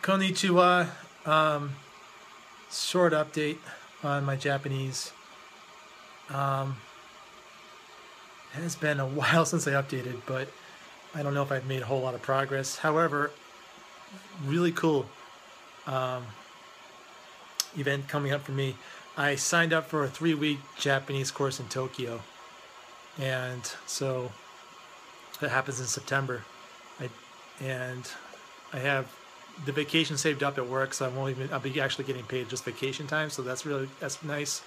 Konnichiwa. Short update on my Japanese. It has been a while since I updated, but I don't know if I've made a whole lot of progress. However, really cool event coming up for me. I signed up for a 3-week Japanese course in Tokyo, and so that happens in September. I have the vacation saved up at work, so I'll be actually getting paid just vacation time, so that's nice.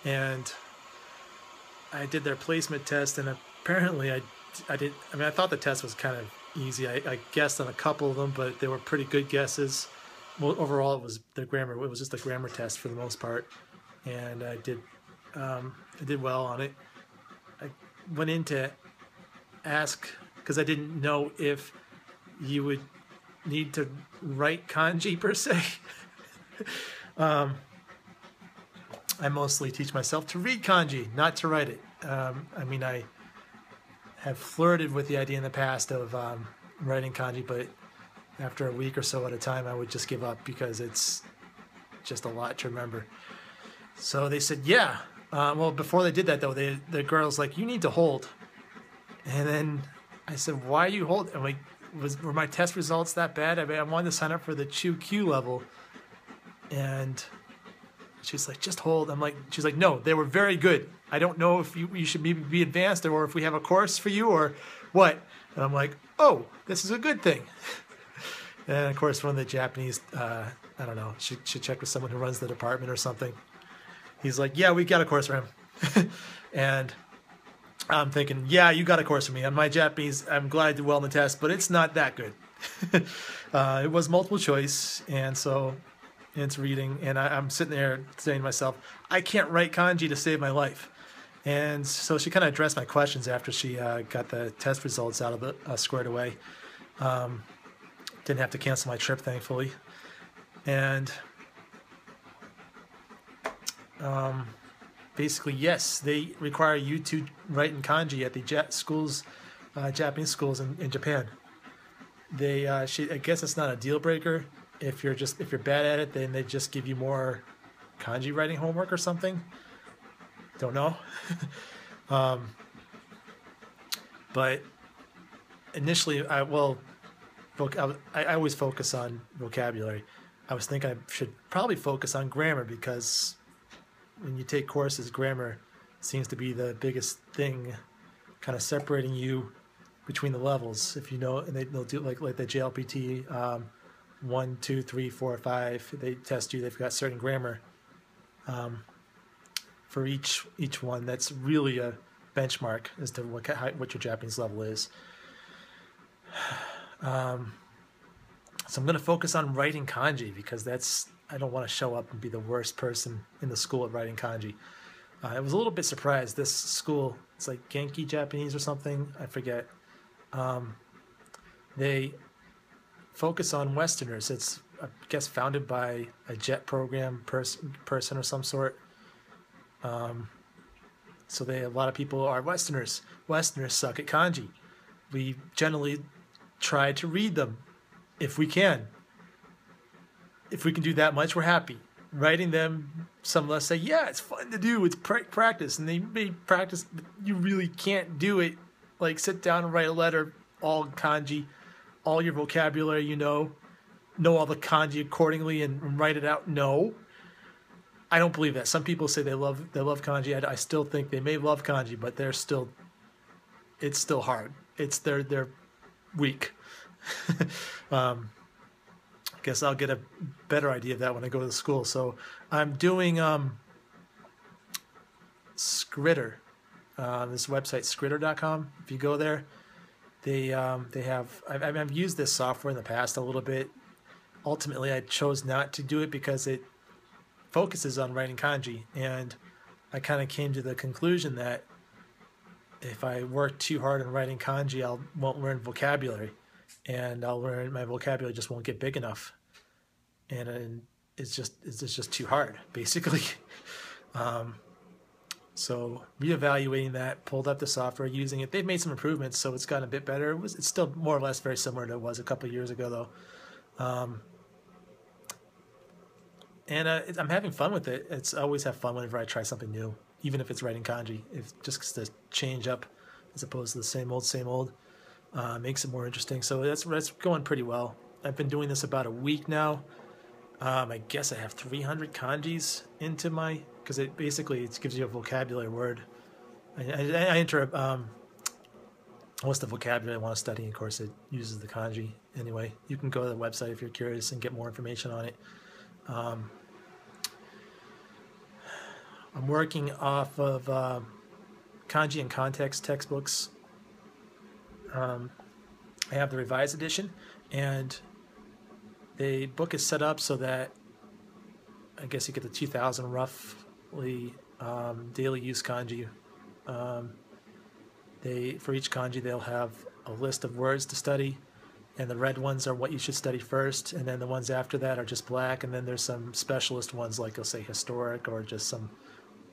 And I did their placement test, and apparently I thought the test was kind of easy. I guessed on a couple of them, but they were pretty good guesses. Well, overall, it was the grammar. It was just a grammar test for the most part, and I did well on it. I went in to ask because I didn't know if you would need to write kanji per se. I mostly teach myself to read kanji, not to write it. I have flirted with the idea in the past of writing kanji, but after a week or so at a time, I would just give up because it's just a lot to remember. So they said, yeah. Well, before they did that, though, the girl's like, you need to hold. And then I said, why are you holding? I'm like, were my test results that bad? I wanted to sign up for the Chu-Q level. And she's like, just hold. She's like, no, they were very good. I don't know if you should maybe be advanced or if we have a course for you or what. And I'm like, oh, this is a good thing. And of course, one of the Japanese, I don't know, should check with someone who runs the department or something. He's like, yeah, we got a course for him. And I'm thinking, yeah, you got a course for me. On my Japanese, I'm glad I did well in the test, but it's not that good. It was multiple choice, and so it's reading, and I'm sitting there saying to myself, I can't write kanji to save my life. And so she kind of addressed my questions after she got the test results out of the squared away. Didn't have to cancel my trip, thankfully. And basically, yes, they require you to write in kanji at the Japanese schools in Japan. I guess it's not a deal breaker. If you're bad at it, then they just give you more kanji writing homework or something. Don't know. But initially, I always focus on vocabulary. I was thinking I should probably focus on grammar because when you take courses, grammar seems to be the biggest thing, kind of separating you between the levels. If you know, and they'll do like the JLPT 1, 2, 3, 4, 5. They test you. They've got certain grammar for each one. That's really a benchmark as to what your Japanese level is. So I'm going to focus on writing kanji because I don't want to show up and be the worst person in the school at writing kanji. I was a little bit surprised. This school, it's like Genki Japanese or something, I forget. They focus on Westerners. It's, I guess, founded by a JET program person or some sort. So a lot of people are Westerners. Westerners suck at kanji. We generally try to read them if we can. If we can do that much, we're happy. Writing them, some of us say, yeah, it's fun to do. It's practice. And they may practice, but you really can't do it. Like, sit down and write a letter, all kanji, all your vocabulary, know all the kanji accordingly and write it out. No. I don't believe that. Some people say they love kanji. I still think they may love kanji, but it's still hard. They're weak. I guess I'll get a better idea of that when I go to the school. So I'm doing Skritter, this website Skritter.com. If you go there, they have. I've used this software in the past a little bit. Ultimately, I chose not to do it because it focuses on writing kanji, and I kind of came to the conclusion that if I work too hard on writing kanji, I won't learn vocabulary. And my vocabulary just won't get big enough, and it's just too hard, basically. So reevaluating that, pulled up the software, using it. They've made some improvements, so it's gotten a bit better. It's still more or less very similar to it was a couple of years ago, though. And I'm having fun with it. I always have fun whenever I try something new, even if it's writing kanji. If just to change up as opposed to the same old, makes it more interesting. So that's going pretty well. I've been doing this about a week now. I guess I have 300 kanjis into my, because it gives you a vocabulary word. I enter what's the vocabulary I want to study. Of course, it uses the kanji. Anyway, you can go to the website if you're curious and get more information on it. I'm working off of kanji and context textbooks. I have the revised edition, and the book is set up so that I guess you get the 2,000 roughly daily use kanji. For each kanji they'll have a list of words to study, and the red ones are what you should study first, and then the ones after that are just black, and then there's some specialist ones like, I'll say, historic, or just some,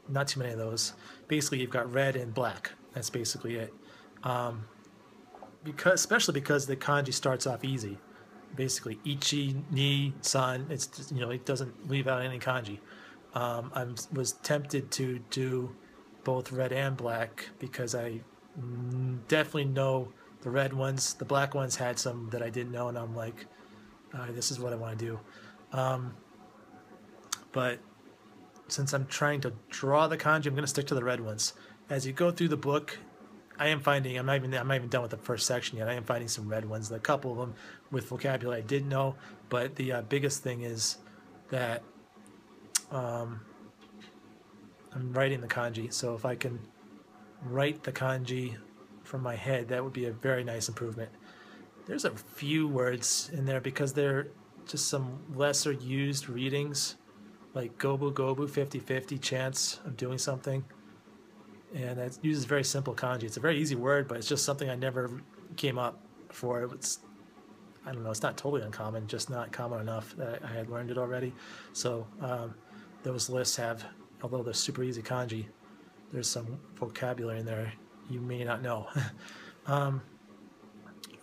not too many of those. Basically, you've got red and black. That's basically it. Especially because the kanji starts off easy. Basically, ichi, ni, san. It's just, it doesn't leave out any kanji. I was tempted to do both red and black because I definitely know the red ones. The black ones had some that I didn't know, and I'm like, this is what I want to do. But since I'm trying to draw the kanji, I'm going to stick to the red ones. As you go through the book, I am finding, I'm not even done with the first section yet. I am finding some red ones. A couple of them with vocabulary I didn't know, but the biggest thing is that I'm writing the kanji. So if I can write the kanji from my head, that would be a very nice improvement. There's a few words in there because they're just some lesser used readings, like gobu gobu, 50-50 chance of doing something. And it uses very simple kanji. It's a very easy word, but it's just something I never came up for. I don't know, it's not totally uncommon, just not common enough that I had learned it already. So those lists have, although they're super easy kanji, there's some vocabulary in there you may not know. I'm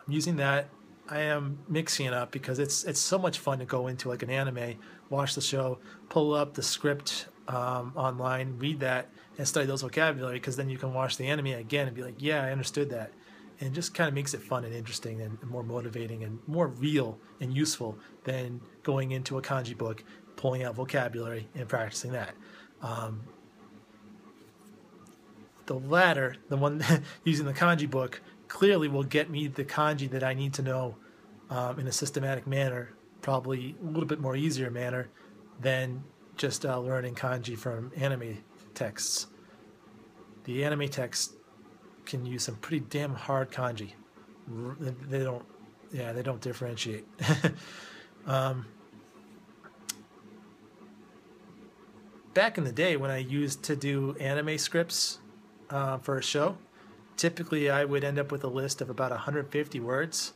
using that. I am mixing it up because it's so much fun to go into like an anime, watch the show, pull up the script online, read that, and study those vocabulary, because then you can watch the anime again and be like, yeah, I understood that. And it just kind of makes it fun and interesting and more motivating and more real and useful than going into a kanji book, pulling out vocabulary and practicing that. The latter, the one using the kanji book, clearly will get me the kanji that I need to know in a systematic manner, probably a little bit more easier manner than just learning kanji from anime texts. The anime texts can use some pretty damn hard kanji. They don't differentiate. Back in the day when I used to do anime scripts for a show, typically I would end up with a list of about 150 words.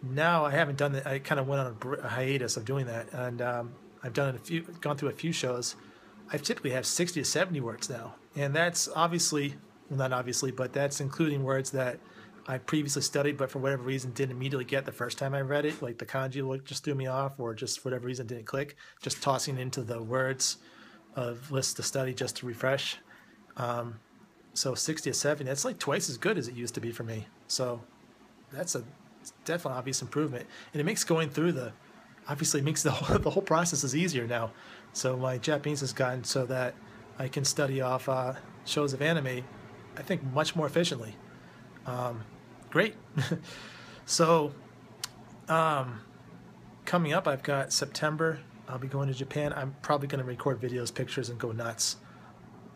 Now I haven't done that. I kind of went on a hiatus of doing that, and I've gone through a few shows. I typically have 60 to 70 words now, and that's obviously, well, not obviously, but that's including words that I previously studied, but for whatever reason didn't immediately get the first time I read it. Like the kanji just threw me off, or just for whatever reason didn't click. Just tossing into the words of lists to study just to refresh. So 60 to 70, that's like twice as good as it used to be for me. So that's a definitely obvious improvement, and it makes going through obviously makes the whole process is easier now. So my Japanese has gotten so that I can study off shows of anime, I think, much more efficiently. Great. So coming up, I've got September. I'll be going to Japan. I'm probably going to record videos, pictures, and go nuts.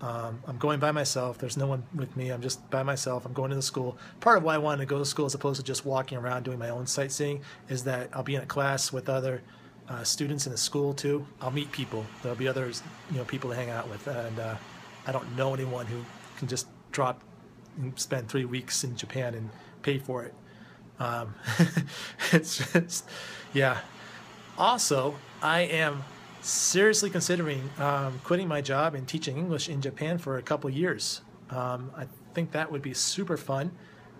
I'm going by myself. There's no one with me. I'm just by myself. I'm going to the school. Part of why I wanted to go to school as opposed to just walking around doing my own sightseeing is that I'll be in a class with other students in the school too. I'll meet people. There'll be others, people to hang out with, and I don't know anyone who can just drop and spend 3 weeks in Japan and pay for it. It's just, yeah. Also, I am seriously considering quitting my job and teaching English in Japan for a couple years. I think that would be super fun,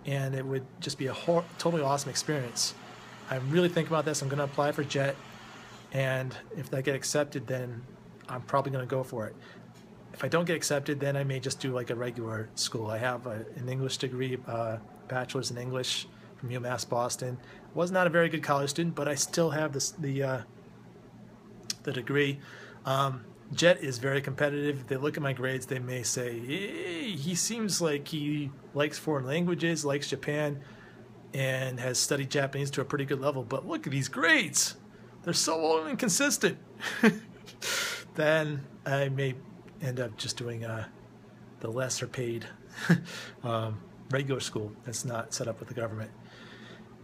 and it would just be a totally awesome experience. I'm really thinking about this. I'm going to apply for JET, and if I get accepted, then I'm probably going to go for it. If I don't get accepted, then I may just do like a regular school. I have an English degree, bachelor's in English from UMass Boston. Was not a very good college student, but I still have the degree. JET is very competitive. If they look at my grades, they may say, hey, he seems like he likes foreign languages, likes Japan, and has studied Japanese to a pretty good level. But look at these grades. They're so inconsistent. Then I may end up just doing the lesser paid regular school that's not set up with the government.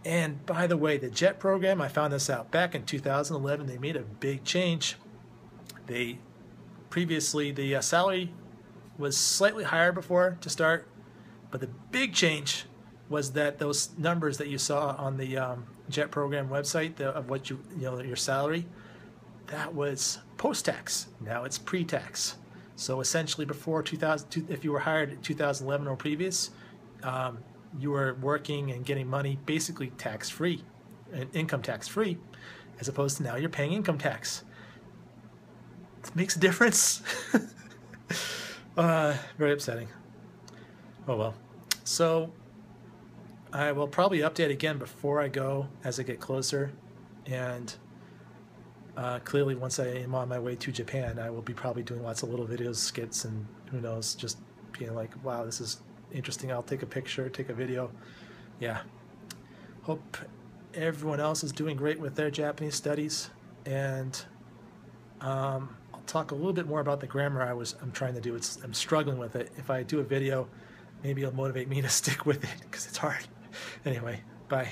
And by the way, the JET program, I found this out back in 2011. They made a big change. Previously the salary was slightly higher before to start, but the big change was that those numbers that you saw on the JET program website of what your salary, that was post-tax. Now it's pre-tax. So essentially, before 2000, if you were hired in 2011 or previous, you were working and getting money basically tax-free, and income tax-free, as opposed to now you're paying income tax. It makes a difference. Very upsetting. Oh well. So I will probably update again before I go as I get closer, and clearly once I am on my way to Japan, I will be probably doing lots of little videos, skits, and who knows, just being like, wow, this is interesting. I'll take a picture, take a video. Yeah. Hope everyone else is doing great with their Japanese studies, and I'll talk a little bit more about the grammar I'm trying to do. I'm struggling with it. If I do a video, maybe it'll motivate me to stick with it because it's hard. Anyway, bye.